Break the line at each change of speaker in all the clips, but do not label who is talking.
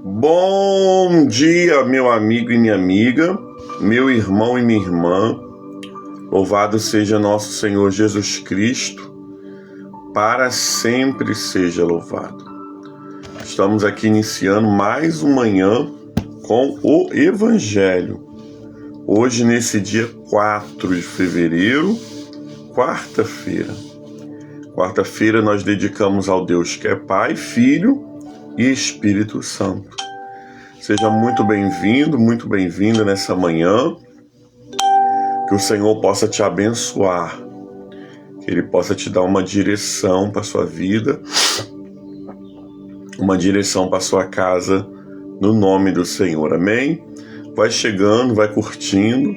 Bom dia, meu amigo e minha amiga, meu irmão e minha irmã. Louvado seja nosso Senhor Jesus Cristo, para sempre seja louvado. Estamos aqui iniciando mais uma manhã com o Evangelho. Hoje, nesse dia 4 de fevereiro, quarta-feira. Quarta-feira nós dedicamos ao Deus que é Pai, Filho e Espírito Santo. Seja muito bem-vindo, muito bem-vinda nessa manhã. Que o Senhor possa te abençoar, que Ele possa te dar uma direção para a sua vida, uma direção para a sua casa, no nome do Senhor, amém? Vai chegando, vai curtindo,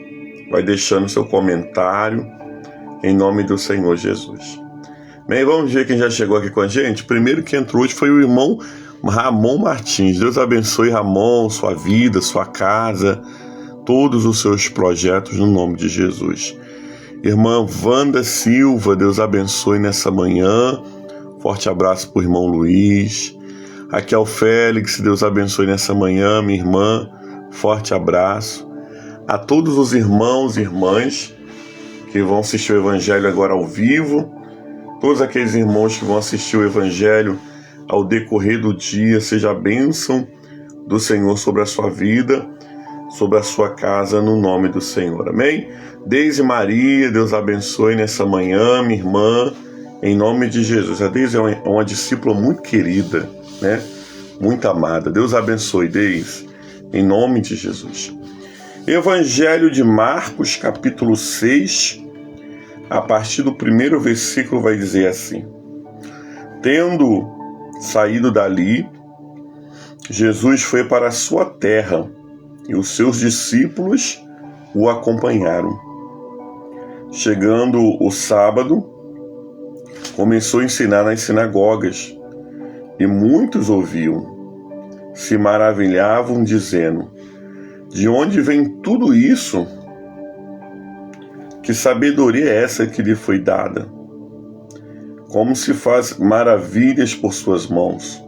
vai deixando seu comentário, em nome do Senhor Jesus. Bem, vamos ver quem já chegou aqui com a gente. O primeiro que entrou hoje foi o irmão Ramon Martins. Deus abençoe, Ramon, sua vida, sua casa, todos os seus projetos no nome de Jesus. Irmã Wanda Silva, Deus abençoe nessa manhã. Forte abraço para o irmão Luiz. Raquel Félix, Deus abençoe nessa manhã, minha irmã. Forte abraço. A todos os irmãos e irmãs que vão assistir o Evangelho agora ao vivo. Todos aqueles irmãos que vão assistir o Evangelho ao decorrer do dia, seja a bênção do Senhor sobre a sua vida, sobre a sua casa, no nome do Senhor, amém? Deise Maria, Deus abençoe nessa manhã, minha irmã, em nome de Jesus. A Deise é uma discípula muito querida, né? Muito amada. Deus abençoe, Deise, em nome de Jesus. Evangelho de Marcos, capítulo 6, a partir do primeiro versículo vai dizer assim: Tendo saído dali, Jesus foi para a sua terra, e os seus discípulos o acompanharam. Chegando o sábado, começou a ensinar nas sinagogas, e muitos ouviam, se maravilhavam, dizendo: De onde vem tudo isso? Que sabedoria é essa que lhe foi dada? Como se faz maravilhas por suas mãos?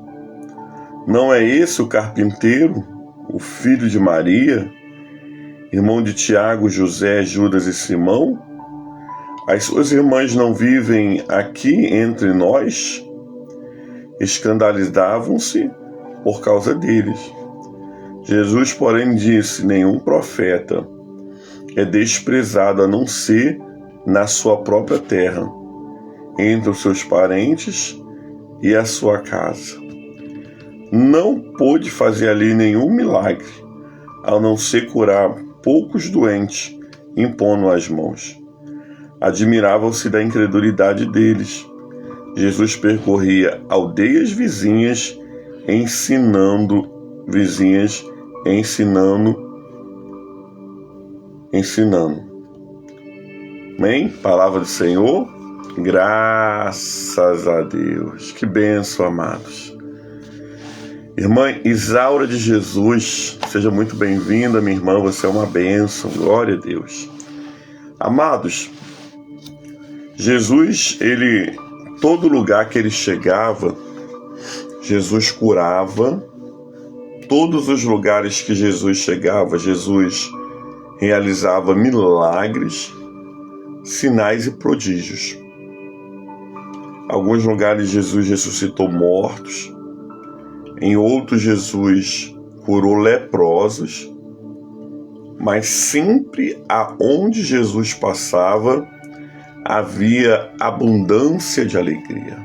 Não é esse o carpinteiro, o filho de Maria, irmão de Tiago, José, Judas e Simão? As suas irmãs não vivem aqui entre nós? Escandalizavam-se por causa deles. Jesus, porém, disse: Nenhum profeta é desprezado a não ser na sua própria terra, entre os seus parentes e a sua casa. Não pôde fazer ali nenhum milagre, a não ser curar poucos doentes, impondo as mãos. Admiravam-se da incredulidade deles. Jesus percorria aldeias vizinhas, ensinando. Amém? Palavra do Senhor. Graças a Deus. Que bênção, amados. Irmã Isaura de Jesus, seja muito bem-vinda, minha irmã. Você é uma bênção. Glória a Deus. Amados, Jesus, todo lugar que ele chegava, Jesus curava. Todos os lugares que Jesus chegava, Jesus realizava milagres, sinais e prodígios. Alguns lugares Jesus ressuscitou mortos, em outros Jesus curou leprosos, mas sempre aonde Jesus passava havia abundância de alegria.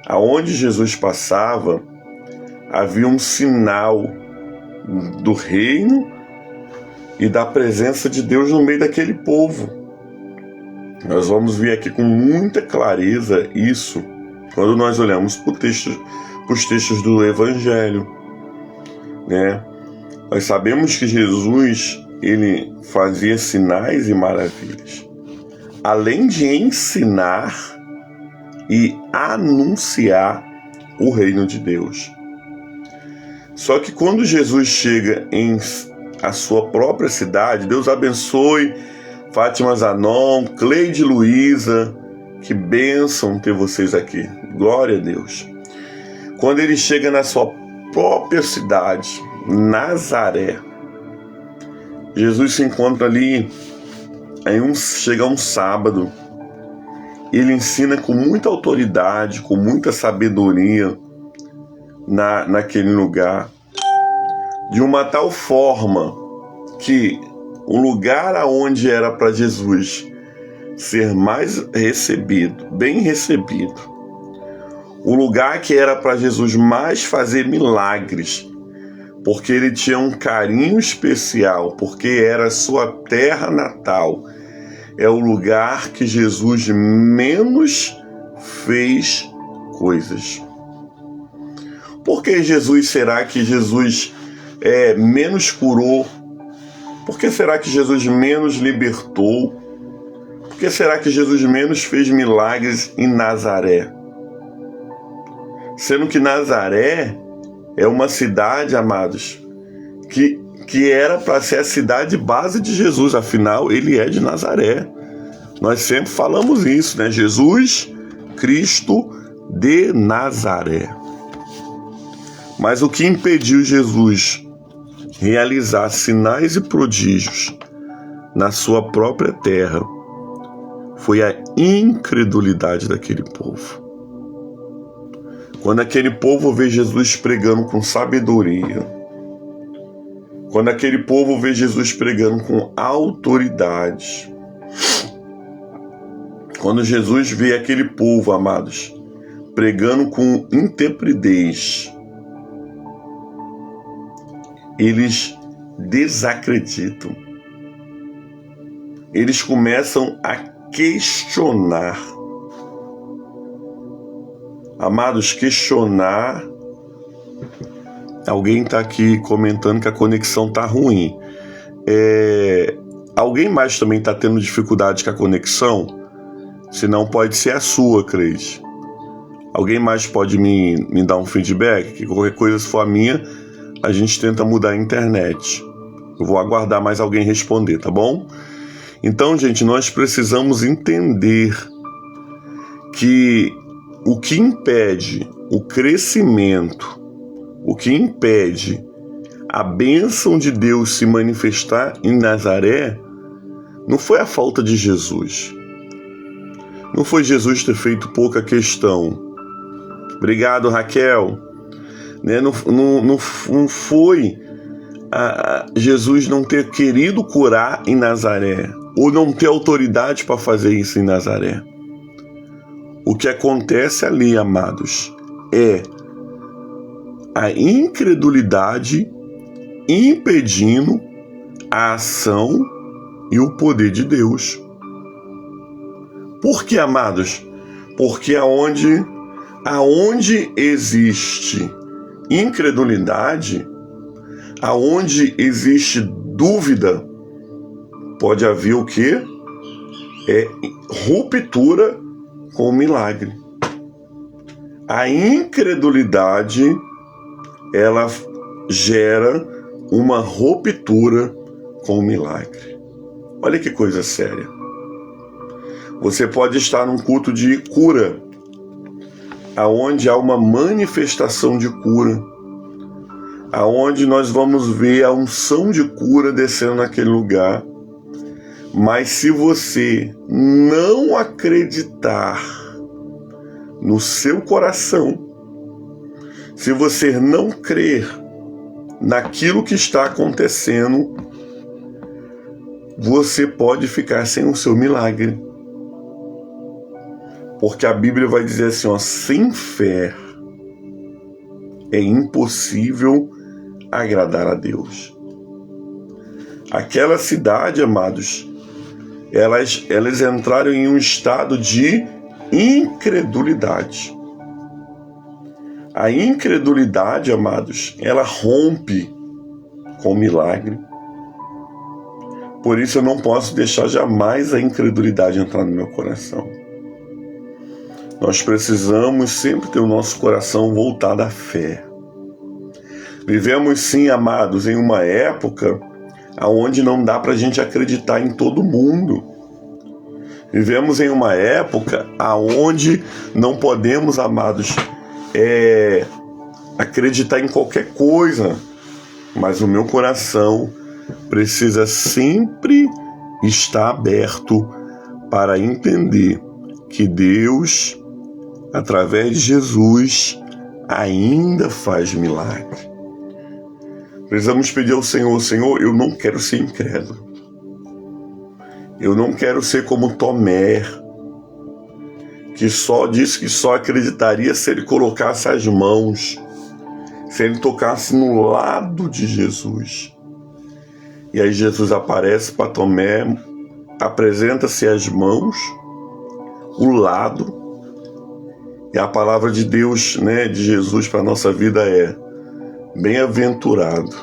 Aonde Jesus passava havia um sinal do reino e da presença de Deus no meio daquele povo. Nós vamos ver aqui com muita clareza isso quando nós olhamos para os textos do Evangelho, né? Nós sabemos que Jesus, ele fazia sinais e maravilhas, além de ensinar e anunciar o reino de Deus. Só que quando Jesus chega em a sua própria cidade, Deus abençoe Fátima Zanon, Cleide Luiza, Que bênção ter vocês aqui. Glória a Deus. Quando ele chega na sua própria cidade, Nazaré, Jesus se encontra ali, chega um sábado, ele ensina com muita autoridade, com muita sabedoria naquele lugar, de uma tal forma que o lugar aonde era para Jesus ser mais recebido, bem recebido, o lugar que era para Jesus mais fazer milagres, porque ele tinha um carinho especial, porque era sua terra natal, é o lugar que Jesus menos fez coisas. Por que será que Jesus menos curou? Por que será que Jesus menos libertou? Por que será que Jesus menos fez milagres em Nazaré? Sendo que Nazaré é uma cidade, amados, que era para ser a cidade base de Jesus, afinal, ele é de Nazaré. Nós sempre falamos isso, né? Jesus Cristo de Nazaré. Mas o que impediu Jesus realizar sinais e prodígios na sua própria terra foi a incredulidade daquele povo. Quando aquele povo vê Jesus pregando com sabedoria, quando aquele povo vê Jesus pregando com autoridade, quando Jesus vê aquele povo, amados, pregando com intrepidez, eles desacreditam. Eles começam a questionar. Amados, questionar. Alguém está aqui comentando que a conexão está ruim. Alguém mais também está tendo dificuldade com a conexão? Se não, pode ser a sua, Cleide. Alguém mais pode me dar um feedback? Que qualquer coisa, se for a minha, a gente tenta mudar a internet. Eu vou aguardar mais alguém responder, tá bom? Então, gente, nós precisamos entender que o que impede o crescimento, o que impede a bênção de Deus se manifestar em Nazaré, não foi a falta de Jesus. Não foi Jesus ter feito pouca questão. Obrigado, Raquel. Não foi Jesus não ter querido curar em Nazaré, ou não ter autoridade para fazer isso em Nazaré. O que acontece ali, amados, é a incredulidade impedindo a ação e o poder de Deus. Por que, amados? Porque aonde existe incredulidade, aonde existe dúvida, pode haver o quê? Ruptura com o milagre. A incredulidade, ela gera uma ruptura com o milagre. Olha que coisa séria. Você pode estar num culto de cura, aonde há uma manifestação de cura, aonde nós vamos ver a unção de cura descendo naquele lugar. Mas se você não acreditar no seu coração, se você não crer naquilo que está acontecendo, você pode ficar sem o seu milagre. Porque a Bíblia vai dizer assim, sem fé é impossível agradar a Deus. Aquela cidade, amados, elas entraram em um estado de incredulidade. A incredulidade, amados, ela rompe com o milagre. Por isso eu não posso deixar jamais a incredulidade entrar no meu coração. Nós precisamos sempre ter o nosso coração voltado à fé. Vivemos sim, amados, em uma época onde não dá para a gente acreditar em todo mundo. Vivemos em uma época onde não podemos, amados, acreditar em qualquer coisa, mas o meu coração precisa sempre estar aberto para entender que Deus, através de Jesus, ainda faz milagre. Precisamos pedir ao Senhor: Senhor, eu não quero ser incrédulo. Eu não quero ser como Tomé, que só disse que só acreditaria se ele colocasse as mãos, se ele tocasse no lado de Jesus. E aí Jesus aparece para Tomé, apresenta-se as mãos, o lado, e a palavra de Deus, de Jesus para a nossa vida é: bem-aventurado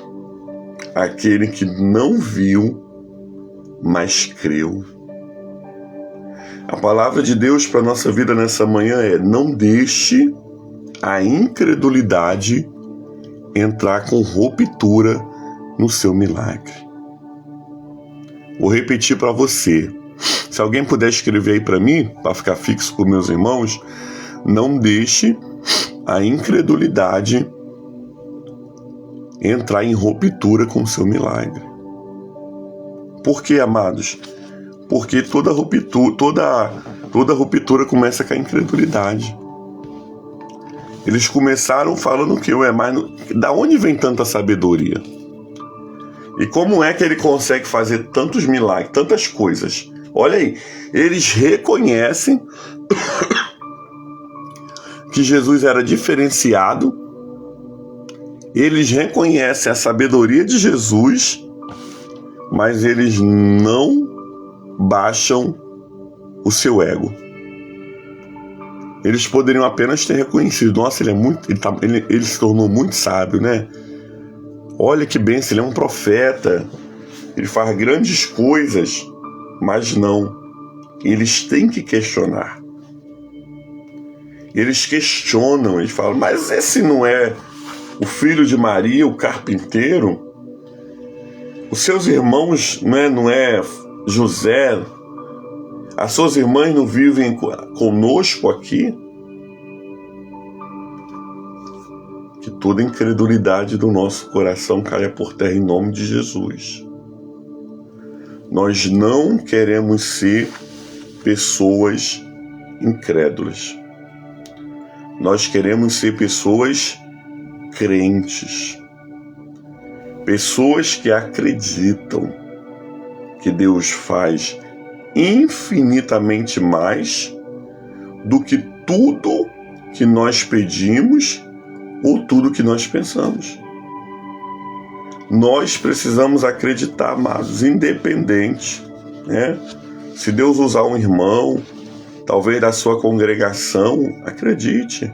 aquele que não viu, mas creu. A palavra de Deus para a nossa vida nessa manhã é: não deixe a incredulidade entrar com ruptura no seu milagre. Vou repetir para você. Se alguém puder escrever aí para mim, para ficar fixo com meus irmãos: não deixe a incredulidade entrar em ruptura com o seu milagre. Por quê, amados? Porque toda ruptura começa com a incredulidade. Eles começaram falando que da onde vem tanta sabedoria? E como é que ele consegue fazer tantos milagres, tantas coisas? Olha aí, eles reconhecem que Jesus era diferenciado, eles reconhecem a sabedoria de Jesus, mas eles não baixam o seu ego. Eles poderiam apenas ter reconhecido: nossa, ele se tornou muito sábio, né? Olha que bênção, ele é um profeta, ele faz grandes coisas. Mas não, eles têm que questionar. Eles questionam, eles falam: mas esse não é o filho de Maria, o carpinteiro? Os seus irmãos, não é José? As suas irmãs não vivem conosco aqui? Que toda incredulidade do nosso coração caia por terra em nome de Jesus. Nós não queremos ser pessoas incrédulas. Nós queremos ser pessoas crentes. Pessoas que acreditam que Deus faz infinitamente mais do que tudo que nós pedimos ou tudo que nós pensamos. Nós precisamos acreditar, amados, independente, Se Deus usar um irmão, talvez da sua congregação, acredite.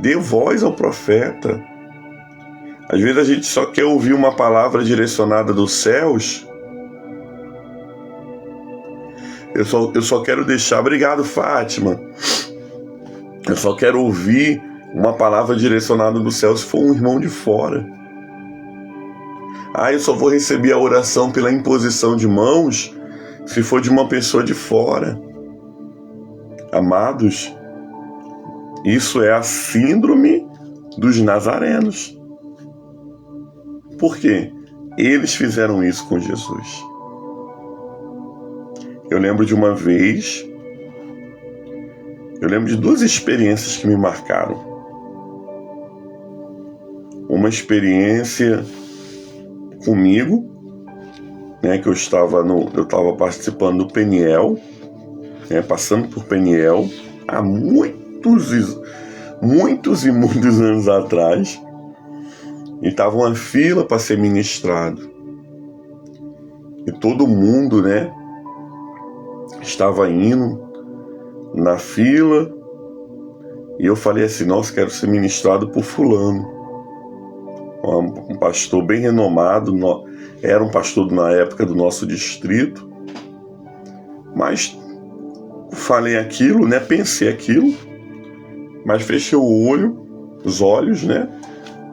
Dê voz ao profeta. Às vezes a gente só quer ouvir uma palavra direcionada dos céus. Eu só quero deixar... Obrigado, Fátima. Eu só quero ouvir uma palavra direcionada do céu se for um irmão de fora. Eu só vou receber a oração pela imposição de mãos se for de uma pessoa de fora. Amados, isso é a síndrome dos nazarenos. Por quê? Eles fizeram isso com Jesus. Eu lembro de uma vez, eu lembro de duas experiências que me marcaram. Uma experiência comigo, que eu estava participando do Peniel, passando por Peniel, há muitos e muitos anos atrás, e estava uma fila para ser ministrado. E todo mundo, estava indo na fila, e eu falei assim: nossa, quero ser ministrado por fulano. Um pastor bem renomado, era um pastor na época do nosso distrito, mas falei aquilo, pensei aquilo, mas fechei os olhos,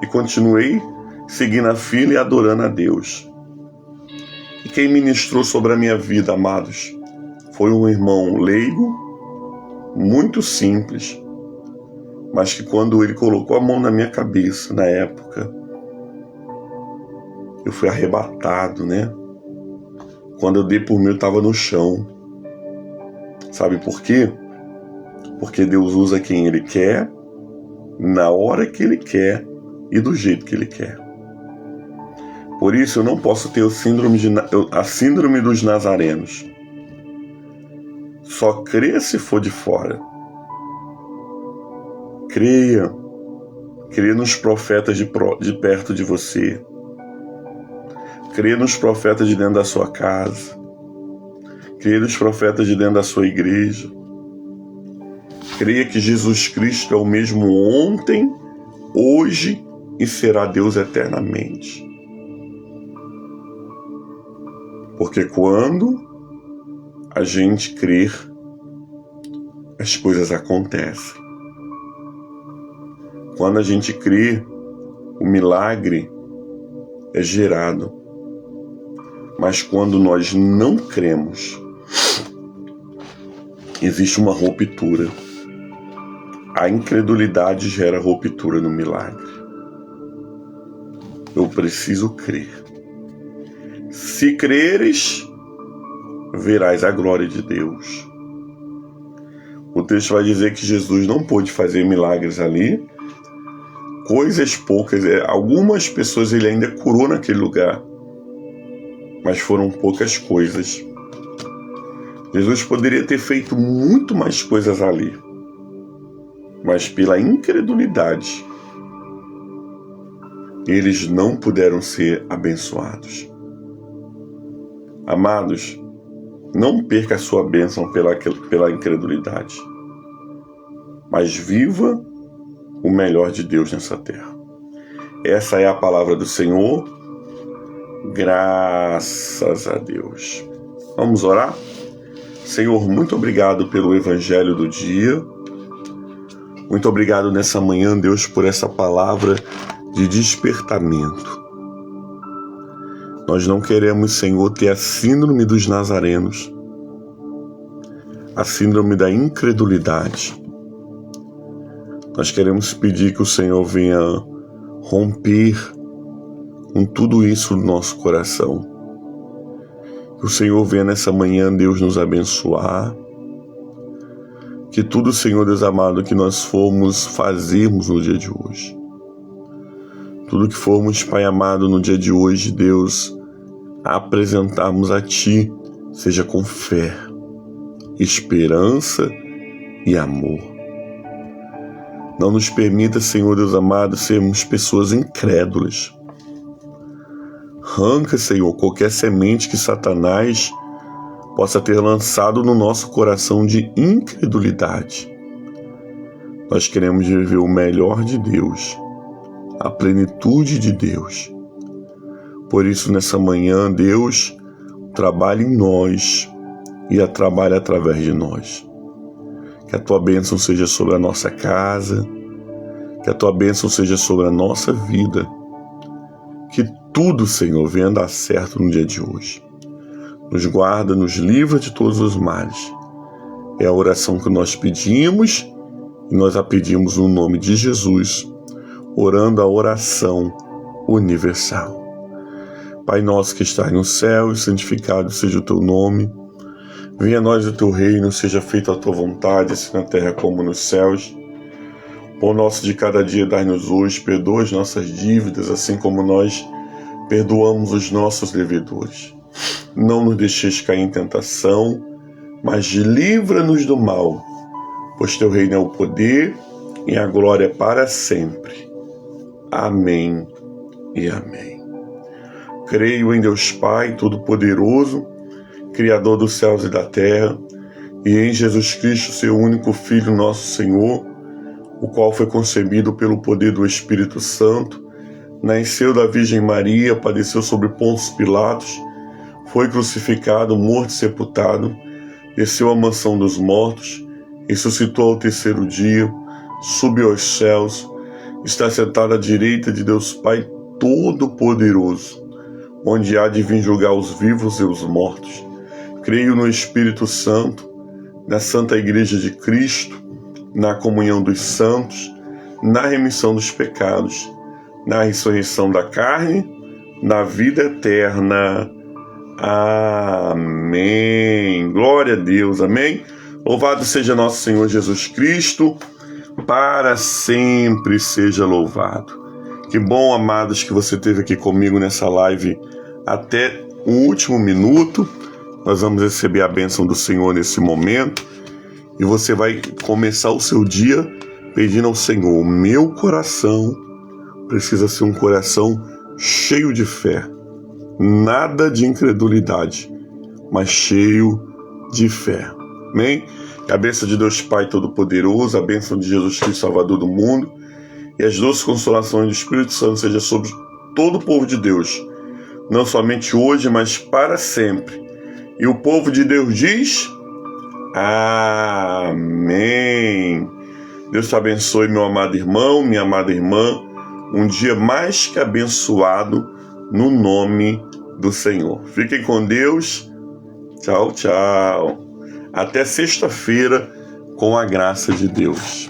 e continuei seguindo a fila e adorando a Deus. E quem ministrou sobre a minha vida, amados, foi um irmão leigo, muito simples, mas que quando ele colocou a mão na minha cabeça, na época, eu fui arrebatado, né? Quando eu dei por mim, eu estava no chão. Sabe por quê? Porque Deus usa quem Ele quer, na hora que Ele quer e do jeito que Ele quer. Por isso eu não posso ter a síndrome dos nazarenos. Só creia se for de fora. Creia nos profetas de perto de você. Creia nos profetas de dentro da sua casa. Creia nos profetas de dentro da sua igreja. Creia que Jesus Cristo é o mesmo ontem, hoje e será Deus eternamente. Porque quando a gente crer, as coisas acontecem. Quando a gente crê, o milagre é gerado. Mas quando nós não cremos, existe uma ruptura. A incredulidade gera ruptura no milagre. Eu preciso crer. Se creres, verás a glória de Deus. O texto vai dizer que Jesus não pôde fazer milagres ali. Coisas poucas, algumas pessoas ele ainda curou naquele lugar, mas foram poucas coisas. Jesus poderia ter feito muito mais coisas ali, mas pela incredulidade, eles não puderam ser abençoados. Amados, não perca a sua bênção pela incredulidade, mas viva o melhor de Deus nessa terra. Essa é a palavra do Senhor. Graças a Deus. Vamos orar? Senhor, muito obrigado pelo evangelho do dia. Muito obrigado nessa manhã, Deus, por essa palavra de despertamento. Nós não queremos, Senhor, ter a síndrome dos nazarenos, a síndrome da incredulidade. Nós queremos pedir que o Senhor venha romper com tudo isso no nosso coração. Que o Senhor venha nessa manhã, Deus, nos abençoar. Que tudo, Senhor Deus amado, que nós formos fazermos no dia de hoje. Tudo que formos, Pai amado, no dia de hoje, Deus, apresentarmos a Ti, seja com fé, esperança e amor. Não nos permita, Senhor Deus amado, sermos pessoas incrédulas. Arranca, Senhor, qualquer semente que Satanás possa ter lançado no nosso coração de incredulidade. Nós queremos viver o melhor de Deus, a plenitude de Deus. Por isso, nessa manhã, Deus, trabalhe em nós e trabalhe através de nós. Que a Tua bênção seja sobre a nossa casa, que a Tua bênção seja sobre a nossa vida, que tudo, Senhor, venha dar certo no dia de hoje. Nos guarda, nos livra de todos os males. É a oração que nós pedimos e nós a pedimos no nome de Jesus, orando a oração universal. Pai nosso que estás no céu, santificado seja o Teu nome. Venha a nós o Teu reino, seja feita a Tua vontade, assim na terra como nos céus. Pão nosso de cada dia dai-nos hoje, perdoa as nossas dívidas, assim como nós perdoamos os nossos devedores. Não nos deixeis cair em tentação, mas livra-nos do mal, pois Teu reino é o poder e a glória para sempre. Amém e amém. Creio em Deus Pai Todo-Poderoso, Criador dos céus e da terra, e em Jesus Cristo, Seu único Filho, nosso Senhor, o qual foi concebido pelo poder do Espírito Santo, nasceu da Virgem Maria, padeceu sobre Pôncio Pilatos, foi crucificado, morto e sepultado, desceu à mansão dos mortos, ressuscitou ao terceiro dia, subiu aos céus, está sentado à direita de Deus Pai Todo-Poderoso, onde há de vir julgar os vivos e os mortos. Creio no Espírito Santo, na Santa Igreja de Cristo, na comunhão dos santos, na remissão dos pecados, na ressurreição da carne, na vida eterna. Amém. Glória a Deus. Amém. Louvado seja nosso Senhor Jesus Cristo, para sempre seja louvado. Que bom, amados, que você esteve aqui comigo nessa live até o último minuto. Nós vamos receber a bênção do Senhor nesse momento e você vai começar o seu dia pedindo ao Senhor: o meu coração precisa ser um coração cheio de fé, nada de incredulidade, mas cheio de fé. Amém? Que a bênção de Deus Pai Todo-Poderoso, a bênção de Jesus Cristo, Salvador do mundo, e as doces consolações do Espírito Santo seja sobre todo o povo de Deus, não somente hoje, mas para sempre. E o povo de Deus diz: Amém. Deus te abençoe, meu amado irmão, minha amada irmã. Um dia mais que abençoado no nome do Senhor. Fiquem com Deus. Tchau, tchau. Até sexta-feira, com a graça de Deus.